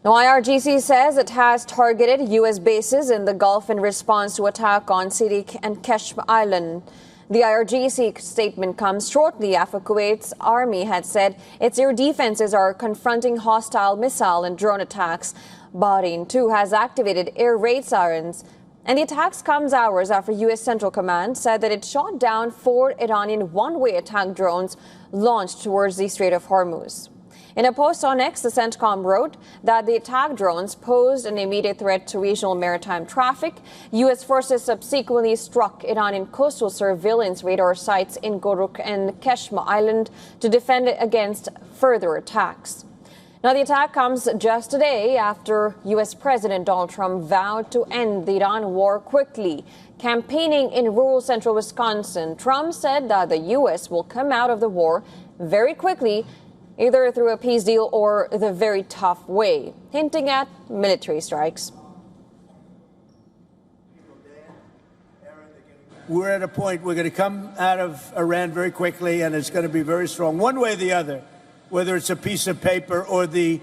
Now, IRGC says it has targeted U.S. bases in the Gulf in response to attack on Sirik and Qeshm Island. The IRGC statement comes shortly after Kuwait's army had said its air defenses are confronting hostile missile and drone attacks. Bahrain, too, has activated air raid sirens. And the attacks comes hours after U.S. Central Command said that it shot down 4 Iranian one-way attack drones launched towards the Strait of Hormuz. In a post on X, the Centcom wrote that the attack drones posed an immediate threat to regional maritime traffic. U.S. forces subsequently struck Iranian coastal surveillance radar sites in Goruk and Qeshm Island to defend it against further attacks. Now, the attack comes just a day after U.S. President Donald Trump vowed to end the Iran war quickly. Campaigning in rural central Wisconsin, Trump said that the U.S. will come out of the war very quickly, either through a peace deal or the very tough way, hinting at military strikes. We're at a point we're going to come out of Iran very quickly, and it's going to be very strong, one way or the other, whether it's a piece of paper or the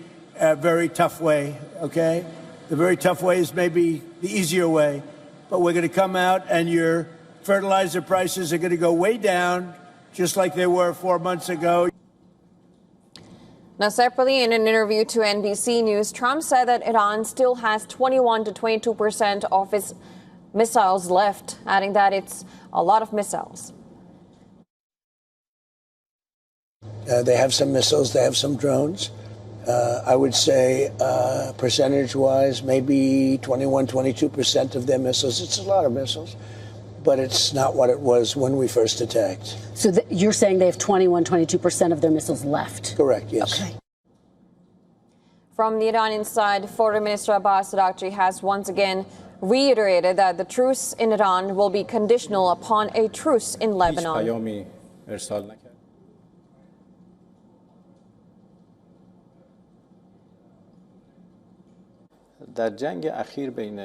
very tough way, okay? The very tough way is maybe the easier way, but we're going to come out and your fertilizer prices are going to go way down, just like they were 4 months ago. Now, separately, in an interview to NBC News, Trump said that Iran still has 21 to 22% of its missiles left, adding that it's a lot of missiles. They have some missiles, they have some drones. I would say percentage-wise, maybe 21, 22% of their missiles. It's a lot of missiles, but it's not what it was when we first attacked. So you're saying they have 21, 22% of their missiles left? Correct, yes. Okay. From the Iranian side, Foreign Minister Abbas Araghchi has once again reiterated that the truce in Iran will be conditional upon a truce in Lebanon.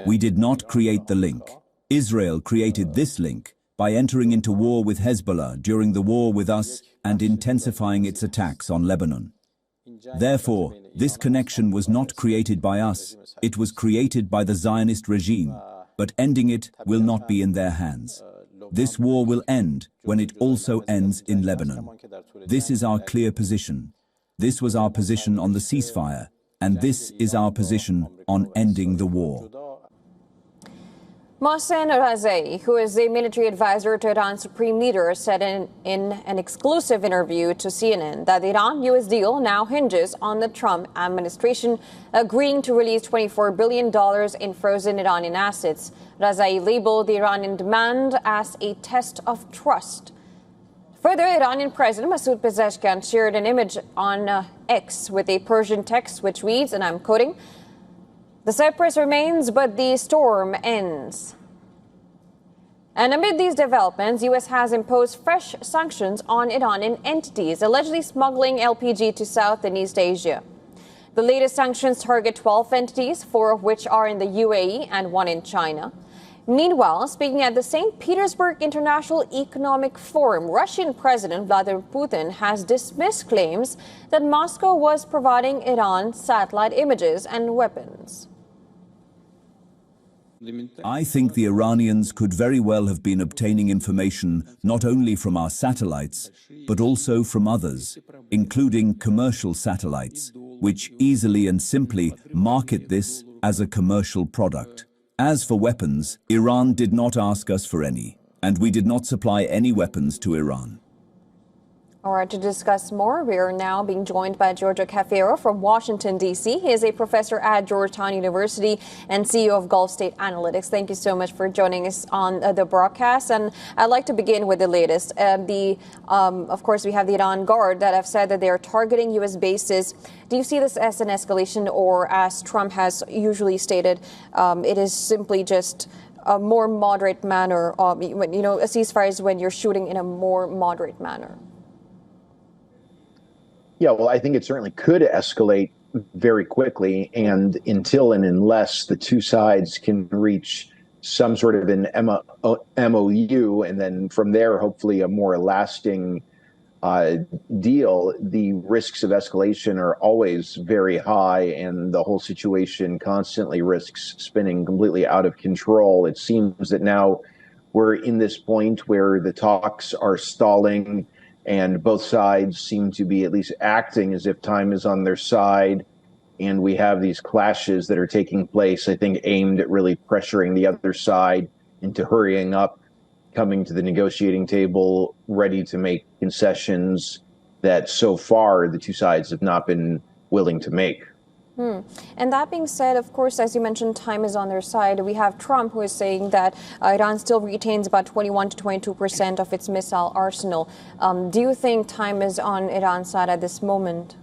We did not create the link. Israel created this link by entering into war with Hezbollah during the war with us and intensifying its attacks on Lebanon. Therefore, this connection was not created by us, it was created by the Zionist regime, but ending it will not be in their hands. This war will end when it also ends in Lebanon. This is our clear position. This was our position on the ceasefire, and this is our position on ending the war. Mohsen Razai, who is a military advisor to Iran's supreme leader, said in an exclusive interview to CNN that the Iran-U.S. deal now hinges on the Trump administration agreeing to release $24 billion in frozen Iranian assets. Razai labeled the Iranian demand as a test of trust. Further, Iranian President Masoud Pezeshkian shared an image on X with a Persian text which reads, and I'm quoting, "The Cyprus remains, but the storm ends." And amid these developments, U.S. has imposed fresh sanctions on Iranian entities allegedly smuggling LPG to South and East Asia. The latest sanctions target 12 entities, 4 of which are in the UAE and 1 in China. Meanwhile, speaking at the St. Petersburg International Economic Forum, Russian President Vladimir Putin has dismissed claims that Moscow was providing Iran satellite images and weapons. I think the Iranians could very well have been obtaining information not only from our satellites, but also from others, including commercial satellites, which easily and simply market this as a commercial product. As for weapons, Iran did not ask us for any, and we did not supply any weapons to Iran. All right, to discuss more, we are now being joined by Giorgio Cafiero from Washington, D.C. He is a professor at Georgetown University and CEO of Gulf State Analytics. Thank you so much for joining us on the broadcast. And I'd like to begin with the latest. Of course, we have the Iran Guard that have said that they are targeting U.S. bases. Do you see this as an escalation, or as Trump has usually stated, it is simply just a more moderate manner? A ceasefire is when you're shooting in a more moderate manner. Yeah, well, I think it certainly could escalate very quickly, and until and unless the two sides can reach some sort of an MOU, and then from there, hopefully a more lasting uh, deal, the risks of escalation are always very high, and the whole situation constantly risks spinning completely out of control. It seems that now we're in this point where the talks are stalling, and both sides seem to be at least acting as if time is on their side. And we have these clashes that are taking place, I think, aimed at really pressuring the other side into hurrying up, coming to the negotiating table, ready to make concessions that so far the two sides have not been willing to make. And that being said, of course, as you mentioned, time is on their side. We have Trump, who is saying that Iran still retains about 21 to 22% of its missile arsenal. Do you think time is on Iran's side at this moment?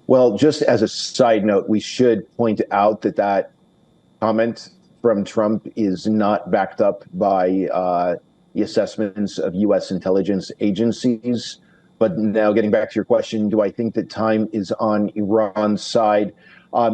Well, just as a side note, we should point out that that comment from Trump is not backed up by the assessments of U.S. intelligence agencies. But now getting back to your question, do I think that time is on Iran's side?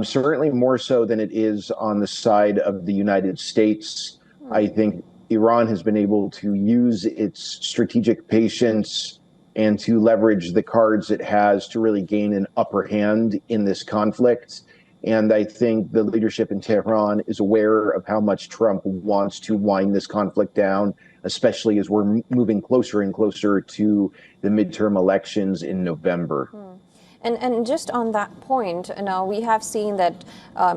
Certainly more so than it is on the side of the United States. I think Iran has been able to use its strategic patience and to leverage the cards it has to really gain an upper hand in this conflict. And I think the leadership in Tehran is aware of how much Trump wants to wind this conflict down, especially as we're moving closer and closer to the midterm elections in November. And just on that point, now we have seen that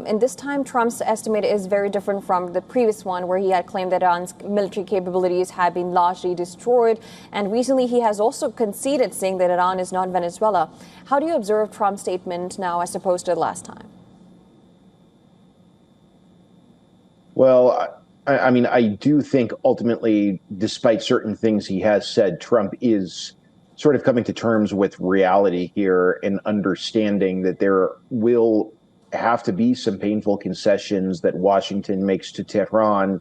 in this time, Trump's estimate is very different from the previous one, where he had claimed that Iran's military capabilities had been largely destroyed. And recently, he has also conceded, saying that Iran is not Venezuela. How do you observe Trump's statement now as opposed to the last time? Well, I mean, I do think ultimately, despite certain things he has said, Trump is sort of coming to terms with reality here and understanding that there will have to be some painful concessions that Washington makes to Tehran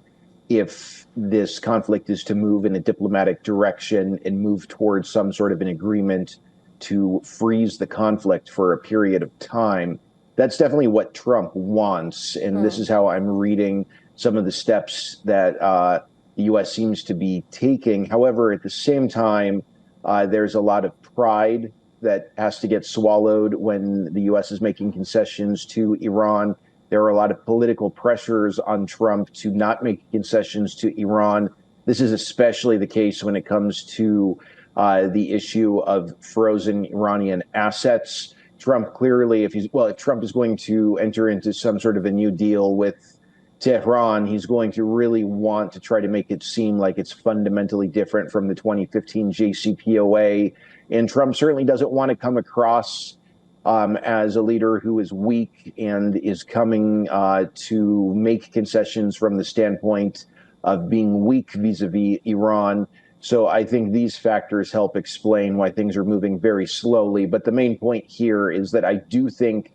if this conflict is to move in a diplomatic direction and move towards some sort of an agreement to freeze the conflict for a period of time. That's definitely what Trump wants. And this is how I'm reading some of the steps that the U.S. seems to be taking. However, at the same time, there's a lot of pride that has to get swallowed when the U.S. is making concessions to Iran. There are a lot of political pressures on Trump to not make concessions to Iran. This is especially the case when it comes to the issue of frozen Iranian assets. Trump clearly, if Trump is going to enter into some sort of a new deal with Tehran, he's going to really want to try to make it seem like it's fundamentally different from the 2015 JCPOA. And Trump certainly doesn't want to come across as a leader who is weak and is coming to make concessions from the standpoint of being weak vis-a-vis Iran. So I think these factors help explain why things are moving very slowly. But the main point here is that I do think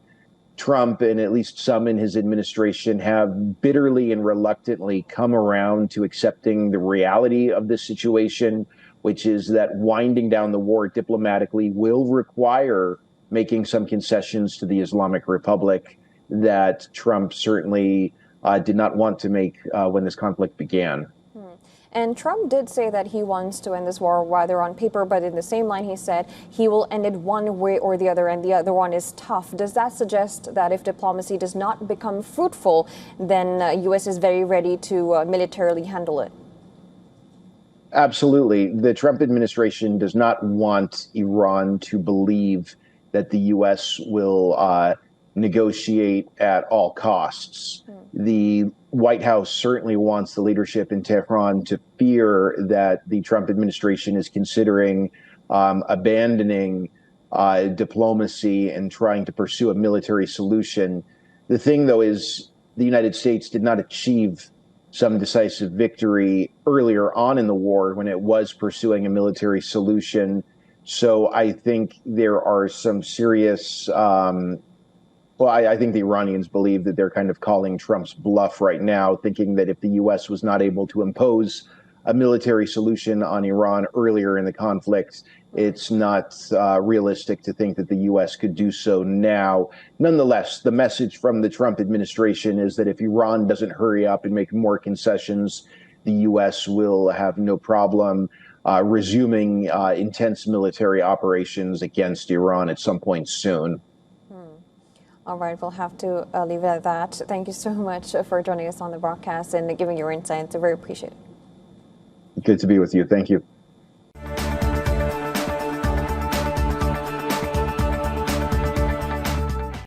Trump and at least some in his administration have bitterly and reluctantly come around to accepting the reality of this situation, which is that winding down the war diplomatically will require making some concessions to the Islamic Republic that Trump certainly did not want to make when this conflict began. And Trump did say that he wants to end this war rather on paper, but in the same line he said he will end it one way or the other, and the other one is tough. Does that suggest that if diplomacy does not become fruitful, then U.S. is very ready to militarily handle it? Absolutely. The Trump administration does not want Iran to believe that the U.S. will negotiate at all costs. The White House certainly wants the leadership in Tehran to fear that the Trump administration is considering abandoning diplomacy and trying to pursue a military solution. The thing, though, is the United States did not achieve some decisive victory earlier on in the war when it was pursuing a military solution. So I think there are some serious I think the Iranians believe that they're kind of calling Trump's bluff right now, thinking that if the U.S. was not able to impose a military solution on Iran earlier in the conflict, it's not realistic to think that the U.S. could do so now. Nonetheless, the message from the Trump administration is that if Iran doesn't hurry up and make more concessions, the U.S. will have no problem resuming intense military operations against Iran at some point soon. All right, we'll have to leave it at that. Thank you so much for joining us on the broadcast and giving your insights. I very appreciate it. Good to be with you. Thank you.